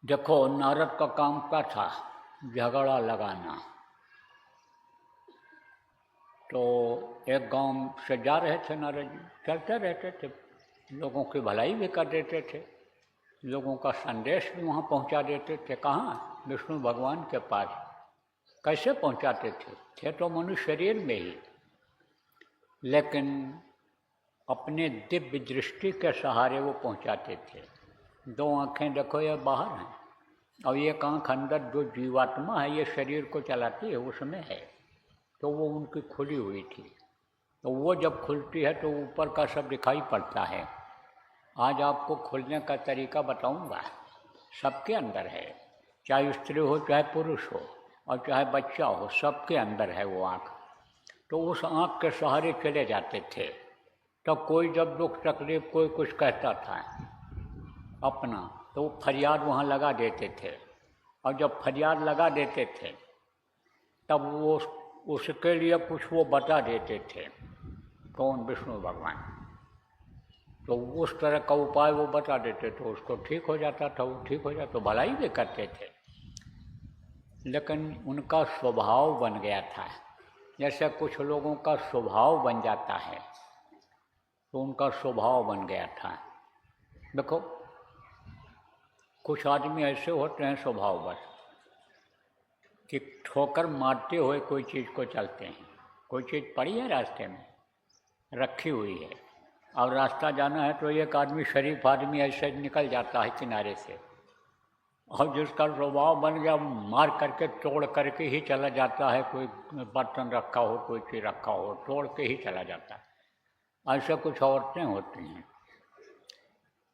देखो, नारद का काम क्या था? झगड़ा लगाना। तो एक गांव से जा रहे थे नारद जी, चलते रहते थे, लोगों की भलाई भी कर देते थे, लोगों का संदेश भी वहाँ पहुँचा देते थे। कहाँ? विष्णु भगवान के पास। कैसे पहुँचाते थे तो मनुष्य शरीर में ही, लेकिन अपने दिव्य दृष्टि के सहारे वो पहुँचाते थे। दो आँखें देखो ये बाहर हैं, और एक आँख अंदर जो जीवात्मा है ये शरीर को चलाती है उसमें है, तो वो उनकी खुली हुई थी। तो वो जब खुलती है तो ऊपर का सब दिखाई पड़ता है। आज आपको खुलने का तरीका बताऊंगा। सबके अंदर है, चाहे स्त्री हो चाहे पुरुष हो और चाहे बच्चा हो, सबके अंदर है वो आँख। तो उस आँख के सहारे चले जाते थे। तो कोई जब दुख तकलीफ कोई कुछ कहता था अपना, तो वो फरियाद वहाँ लगा देते थे, और जब फरियाद लगा देते थे तब वो उसके लिए कुछ वो बता देते थे। कौन? विष्णु भगवान। तो उस तरह का उपाय वो बता देते थे, उसको ठीक हो जाता था, वो ठीक हो जाता, तो भलाई भी करते थे। लेकिन उनका स्वभाव बन गया था। जैसे कुछ लोगों का स्वभाव बन जाता है, तो उनका स्वभाव बन गया था। देखो, कुछ आदमी ऐसे होते हैं स्वभाववश कि ठोकर मारते हुए कोई चीज़ को चलते हैं। कोई चीज़ पड़ी है रास्ते में, रखी हुई है, और रास्ता जाना है तो एक आदमी, शरीफ आदमी, ऐसे निकल जाता है किनारे से, और जिसका स्वभाव बन गया मार करके तोड़ करके ही चला जाता है। कोई बर्तन रखा हो, कोई चीज़ रखा हो, तोड़ के ही चला जाता है। ऐसे कुछ औरतें होती हैं,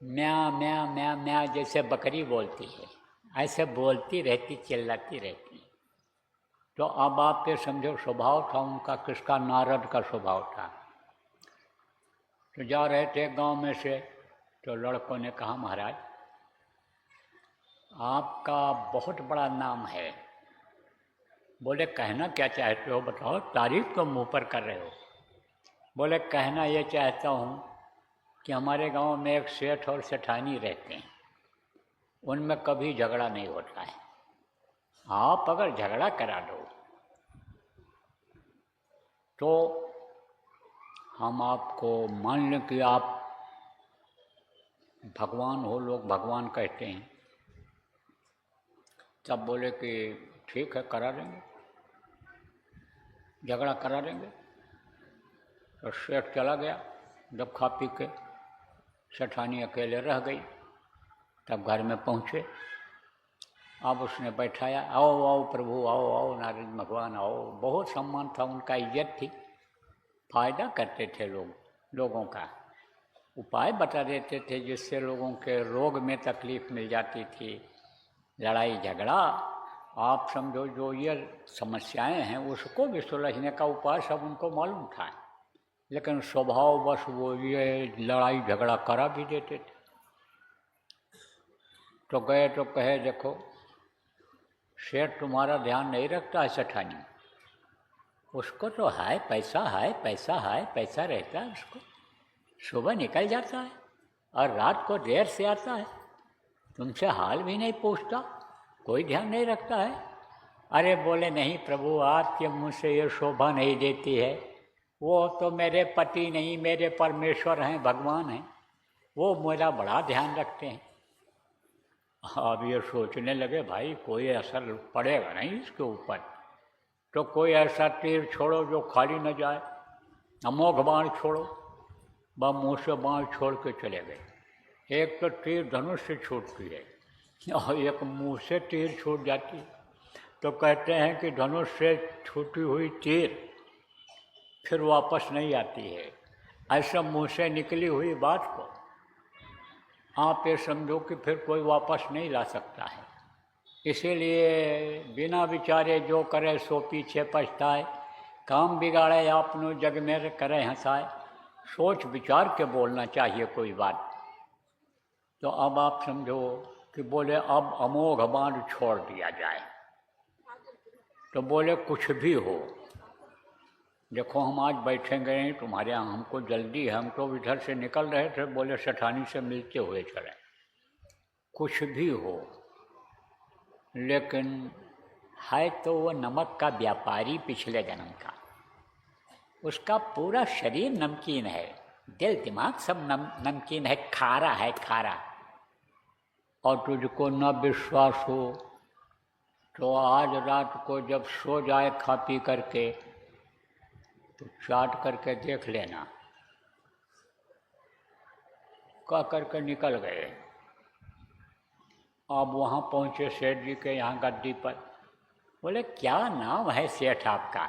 म्या म्या म्या म्या जैसे बकरी बोलती है, ऐसे बोलती रहती, चिल्लाती रहती। तो अब आप ये समझो स्वभाव था उनका किसका? नारद का स्वभाव था। तो जा रहे थे गांव में से, तो लड़कों ने कहा, महाराज आपका बहुत बड़ा नाम है। बोले, कहना क्या चाहते हो बताओ, तारीफ तो मुँह पर कर रहे हो। बोले, कहना ये चाहता हूँ कि हमारे गांव में एक सेठ और सेठानी रहते हैं, उनमें कभी झगड़ा नहीं होता है। आप अगर झगड़ा करा दो तो हम आपको, मान लें कि आप भगवान हो, लोग भगवान कहते हैं, तब बोले कि ठीक है, करा देंगे, झगड़ा करा देंगे। तो सेठ चला गया। जब खा पी के सेठानी अकेले रह गई, तब घर में पहुँचे। अब उसने बैठाया, आओ आओ प्रभु, आओ आओ नारद भगवान आओ। बहुत सम्मान था उनका, इज्जत थी। फायदा करते थे लोगों का, उपाय बता देते थे जिससे लोगों के रोग में तकलीफ मिल जाती थी। लड़ाई झगड़ा, आप समझो जो ये समस्याएं हैं उसको भी सुलझने का उपाय सब उनको मालूम था, लेकिन स्वभाव बस वो ये लड़ाई झगड़ा करा भी देते थे। तो गए तो कहे, देखो सेठ तुम्हारा ध्यान नहीं रखता है सेठानी, उसको तो है पैसा, है पैसा, है पैसा रहता है उसको, सुबह निकल जाता है और रात को देर से आता है, तुमसे हाल भी नहीं पूछता, कोई ध्यान नहीं रखता है। अरे बोले, नहीं प्रभु, आपके मुँह से ये शोभा नहीं देती है, वो तो मेरे पति नहीं, मेरे परमेश्वर हैं, भगवान हैं, वो मेरा बड़ा ध्यान रखते हैं। अब ये सोचने लगे, भाई कोई असर पड़ेगा नहीं इसके ऊपर, तो कोई ऐसा तीर छोड़ो जो खाली न जाए, अमोघ बाण छोड़ो। वह मुँह से बाण छोड़ के चले गए। एक तो तीर धनुष से छूटती है और एक मुँह से तीर छूट जाती है। तो कहते हैं कि धनुष से छूटी हुई तीर फिर वापस नहीं आती है, ऐसा मुँह से निकली हुई बात को आप ये समझो कि फिर कोई वापस नहीं ला सकता है। इसीलिए बिना विचारे जो करे सो पीछे पछताए, काम बिगाड़े आपनो जग में करे हंसाए। सोच विचार के बोलना चाहिए कोई बात। तो अब आप समझो कि बोले अब अमोघ बाण छोड़ दिया जाए, तो बोले कुछ भी हो, देखो हम आज बैठेंगे नहीं, तुम्हारे यहाँ हमको जल्दी है, हम तो इधर से निकल रहे थे, बोले सेठानी से मिलते हुए चले, कुछ भी हो लेकिन है तो वो नमक का व्यापारी पिछले जन्म का। उसका पूरा शरीर नमकीन है, दिल दिमाग सब नमकीन है, खारा है, खारा। और तुझको न विश्वास हो तो आज रात को जब सो जाए खा पी करके तो चाट करके देख लेना। कह करके निकल गए। अब वहाँ पहुँचे सेठ जी के यहाँ गद्दी पर। बोले क्या नाम है सेठ आपका?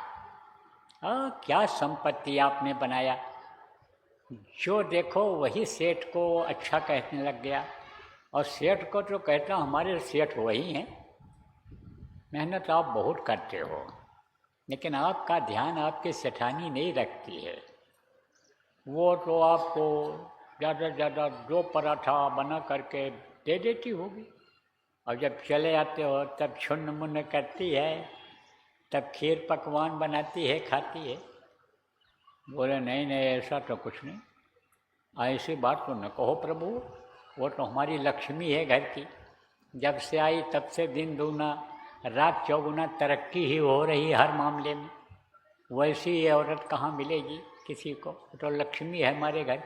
क्या संपत्ति आपने बनाया? जो देखो वही सेठ को अच्छा कहने लग गया, और सेठ को तो कहता हमारे सेठ वही हैं। मेहनत आप बहुत करते हो, लेकिन आपका ध्यान आपकी सेठानी नहीं रखती है। वो तो आपको ज़्यादा से ज़्यादा 2 पराठा बना करके दे देती होगी, और जब चले आते हो तब छुन्न मुन्न करती है, तब खीर पकवान बनाती है, खाती है। बोले नहीं नहीं, ऐसा तो कुछ नहीं, ऐसी बात तो न कहो प्रभु, वो तो हमारी लक्ष्मी है घर की। जब से आई तब से दिन दूना रात चौगुना तरक्की ही हो रही हर मामले में। वैसी ये औरत कहाँ मिलेगी किसी को, तो लक्ष्मी है हमारे घर।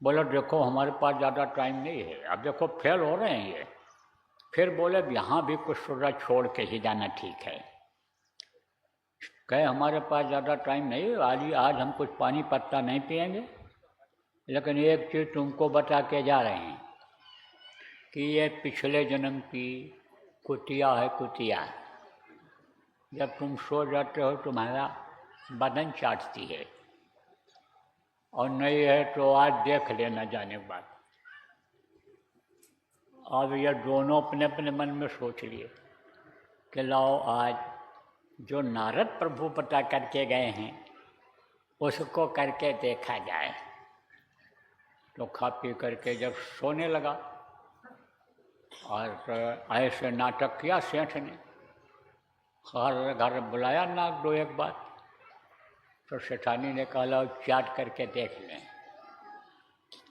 बोला देखो हमारे पास ज़्यादा टाइम नहीं है, अब देखो फेल हो रहे हैं ये। फिर बोले यहाँ भी कुछ सुधा छोड़ के ही जाना ठीक है। कहे हमारे पास ज़्यादा टाइम नहीं है, आज हम कुछ पानी पत्ता नहीं पिएंगे, लेकिन एक चीज़ तुमको बता के जा रहे हैं कि ये पिछले जन्म की कुतिया है, कुतिया। जब तुम सो जाते हो तुम्हारा बदन चाटती है, और नहीं है तो आज देख लेना जाने के बाद। अब ये दोनों अपने अपने मन में सोच लिए कि लाओ आज जो नारद प्रभु पता करके गए हैं उसको करके देखा जाए। तो खा पी करके जब सोने लगा, और ऐसे नाटक किया सेठ ने, हर घर बुलाया नाक 2-1 बार। तो सेठानी ने कहा लो चाट करके देख लें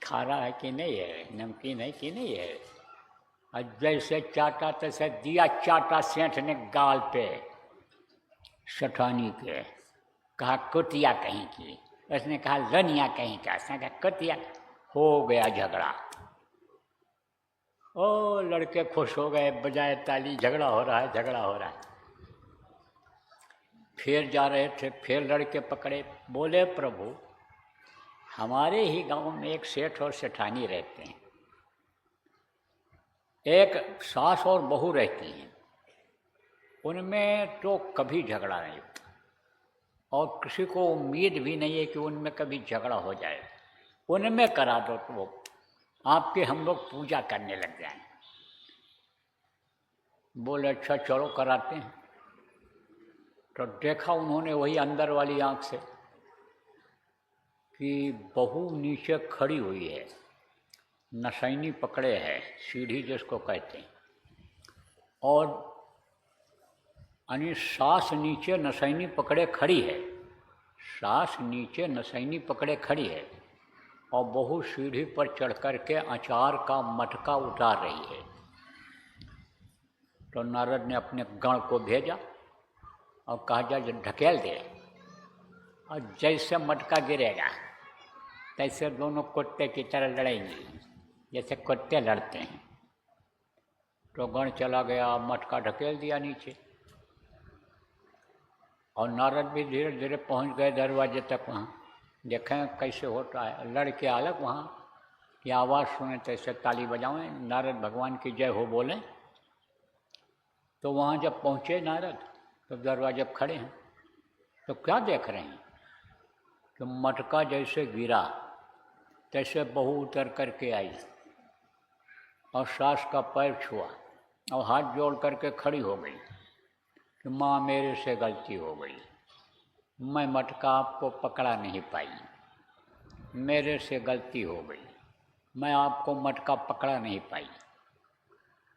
खारा है कि नहीं है, नमकीन है कि नहीं है। और जैसे चाटा तैसे दिया चाटा सेठ ने गाल पे सेठानी के। कहा कुतिया कहीं की, उसने कहा लनिया कहीं का, उसने कहा कुतिया। हो गया झगड़ा। ओ लड़के खुश हो गए, बजाय ताली, झगड़ा हो रहा है, झगड़ा हो रहा है। फिर जा रहे थे, फिर लड़के पकड़े। बोले प्रभु हमारे ही गांव में एक सेठ और सेठानी रहते हैं, एक सास और बहू रहती हैं, उनमें तो कभी झगड़ा नहीं होता, और किसी को उम्मीद भी नहीं है कि उनमें कभी झगड़ा हो जाए। उनमें करा दो तो वो आपके हम लोग पूजा करने लग जाएं। बोले अच्छा चलो कराते हैं। तो देखा उन्होंने वही अंदर वाली आंख से कि बहू नीचे खड़ी हुई है, नसैनी पकड़े है, सीढ़ी जिसको कहते हैं, और यानी सास नीचे नसैनी पकड़े खड़ी है, सास नीचे नसैनी पकड़े खड़ी है, और बहू सीढ़ी पर चढ़ कर के अचार का मटका उतार रही है। तो नारद ने अपने गण को भेजा और कहा जा ढकेल दे, और जैसे मटका गिरेगा तैसे दोनों कुत्ते की तरह लड़ेंगी, जैसे कुत्ते लड़ते हैं। तो गण चला गया, मटका ढकेल दिया नीचे, और नारद भी धीरे धीरे पहुंच गए दरवाजे तक। वहाँ देखें कैसे होता है। लड़के अलग वहाँ की आवाज़ सुने तैसे ताली बजाएं, नारद भगवान की जय हो बोलें। तो वहाँ जब पहुँचे नारद, तो दरवाजे पर खड़े हैं, तो क्या देख रहे हैं कि मटका जैसे गिरा तैसे बहू उतर करके आई, और सास का पैर छुआ और हाथ जोड़ करके खड़ी हो गई कि माँ मेरे से गलती हो गई, मैं मटका आपको पकड़ा नहीं पाई, मेरे से गलती हो गई, मैं आपको मटका पकड़ा नहीं पाई।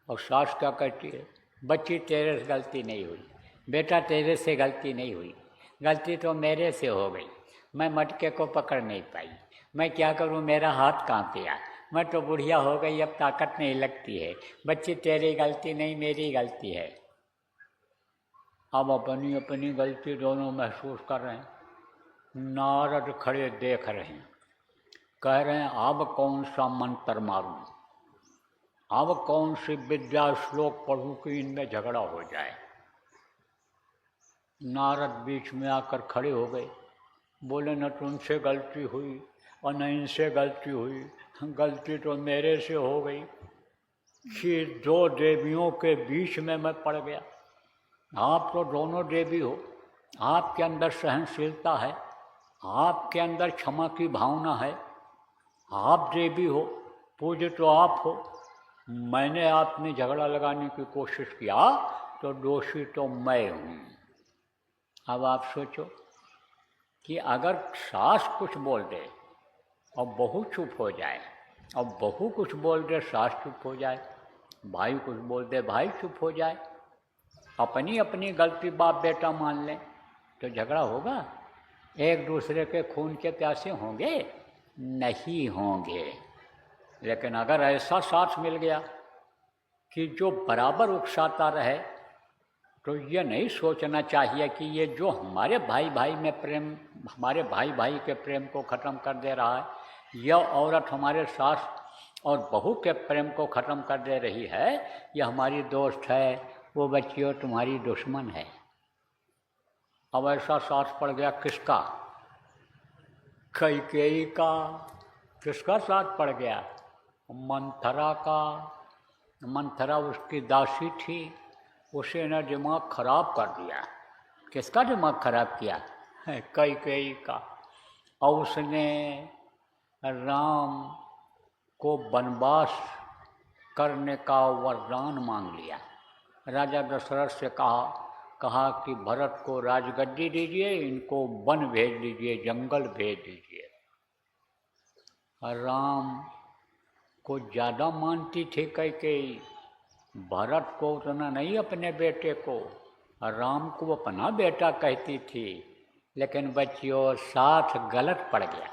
और सास क्या कहती है, बच्ची तेरे से गलती नहीं हुई, बेटा तेरे से गलती नहीं हुई, गलती तो मेरे से हो गई, मैं मटके को पकड़ नहीं पाई, मैं क्या करूं, मेरा हाथ कांप गया, मैं तो बुढ़िया हो गई, अब ताकत नहीं लगती है। बच्चे तेरी गलती नहीं, मेरी गलती है। अब अपनी अपनी गलती दोनों महसूस कर रहे हैं। नारद खड़े देख रहे हैं, कह रहे हैं अब कौन सा मंत्र मारूं, अब कौन सी विद्या श्लोक पढ़ूं कि इनमें झगड़ा हो जाए। नारद बीच में आकर खड़े हो गए, बोले न तुमसे गलती हुई और न इनसे गलती हुई, गलती तो मेरे से हो गई कि दो देवियों के बीच में मैं पड़ गया। आप तो दोनों देवी हो, आपके अंदर सहनशीलता है, आपके अंदर क्षमा की भावना है, आप देवी हो, पूज्य तो आप हो। मैंने आप में झगड़ा लगाने की कोशिश किया तो दोषी तो मैं हूँ। अब आप सोचो कि अगर सास कुछ बोल दे और बहू चुप हो जाए, और बहू कुछ बोल दे सास चुप हो जाए, भाई कुछ बोल दे भाई चुप हो जाए, अपनी अपनी गलती बाप बेटा मान लें, तो झगड़ा होगा? एक दूसरे के खून के प्यासे होंगे? नहीं होंगे। लेकिन अगर ऐसा साथ मिल गया कि जो बराबर उकसाता रहे, तो ये नहीं सोचना चाहिए कि ये जो हमारे भाई भाई में प्रेम, हमारे भाई भाई के प्रेम को ख़त्म कर दे रहा है, यह औरत हमारे सास और बहू के प्रेम को ख़त्म कर दे रही है, यह हमारी दोस्त है, वो बच्चियों तुम्हारी दुश्मन है। अब ऐसा साथ पड़ गया किसका? कैकेयी का। किसका साथ पड़ गया? मंथरा का। मंथरा उसकी दासी थी, उसे न दिमाग खराब कर दिया। किसका दिमाग खराब किया? कैकेयी का। और उसने राम को वनवास करने का वरदान मांग लिया। राजा दशरथ से कहा कि भरत को राजगद्दी दीजिए, इनको वन भेज दीजिए, जंगल भेज दीजिए। राम को ज़्यादा मानती थी कैकेयी, भरत को उतना नहीं, अपने बेटे को। राम को अपना बेटा कहती थी। लेकिन बच्चियों साथ गलत पड़ गया।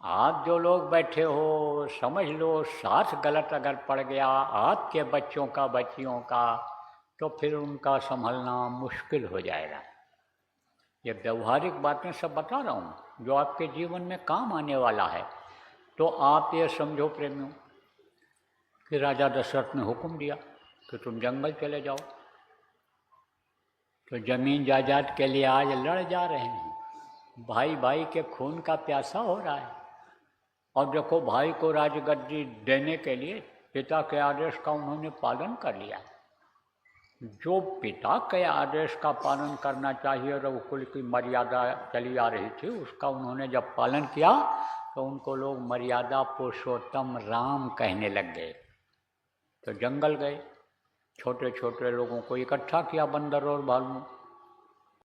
आप जो लोग बैठे हो समझ लो, साथ गलत अगर पड़ गया आपके बच्चों का, बच्चियों का, तो फिर उनका संभलना मुश्किल हो जाएगा। ये व्यवहारिक बातें सब बता रहा हूँ जो आपके जीवन में काम आने वाला है। तो आप ये समझो प्रेमियों कि राजा दशरथ ने हुक्म दिया कि तुम जंगल चले जाओ। तो जमीन जायदाद के लिए आज लड़ जा रहे हैं, भाई भाई के खून का प्यासा हो रहा है। और देखो, भाई को राजगद्दी देने के लिए पिता के आदेश का उन्होंने पालन कर लिया। जो पिता के आदेश का पालन करना चाहिए, रघुकुल की मर्यादा चली आ रही थी, उसका उन्होंने जब पालन किया तो उनको लोग मर्यादा पुरुषोत्तम राम कहने लग गए। तो जंगल गए, छोटे छोटे लोगों को इकट्ठा किया, बंदर और भालू,